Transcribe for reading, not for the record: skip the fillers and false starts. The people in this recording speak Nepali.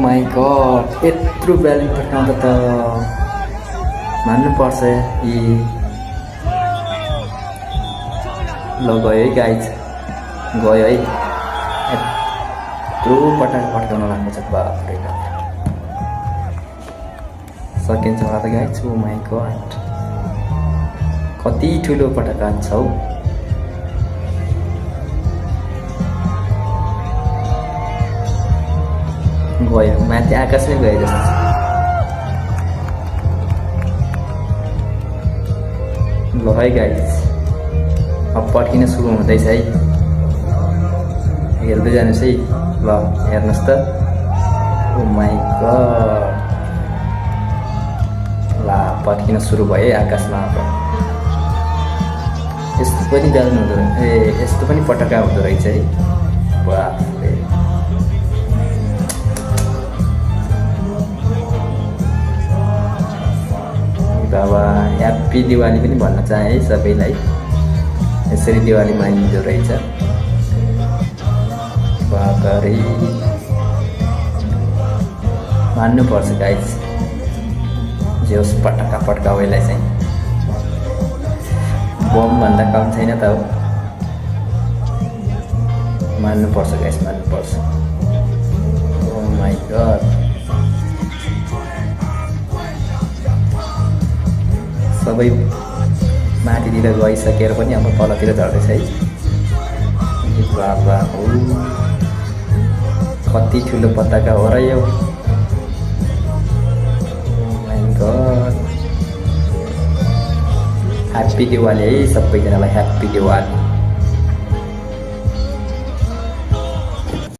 माई गड यत्रो ब्यालेन्स पठाउँदा त मान्नुपर्छ यी ल गयो है गाइज गयो है यत्रो पटाक पठाउन लाग्नु छ बाफ्रे सकिन्छ होला त गाइज ओ माई गड कति ठुलो पटाका छ हौ गयो माथि आकाशमै गयो जस्तो छ ल है गाइज अब पड्किन सुरु हुँदैछ है हेर्दै जानुहोस् है ल हेर्नुहोस् त ओ माई गड ला पड्किन सुरु भयो है आकाशमा अब यस्तो पनि ब्याल्नु हुँदो रहेछ ए यस्तो पनि पटका हुँदो रहेछ है बाफरे बाबा ह्याप्पी दिवाली पनि भन्न चाहे है सबैलाई यसरी दिवाली मानिँदो रहेछ बाबरे मान्नुपर्छ गाइज जे होस् पटका पड्काउनेलाई चाहिँ बम भन्दा कम छैन त हो मान्नुपर्छ गाइज मान्नुपर्छ ओ माई गड सबै माथितिर गइसकेर पनि अब तलतिर झर्दैछ है बाबा हो कति ठुलो पताका हो र यो ह्याप्पी दिवाली है सबैजनालाई ह्याप्पी दिवाली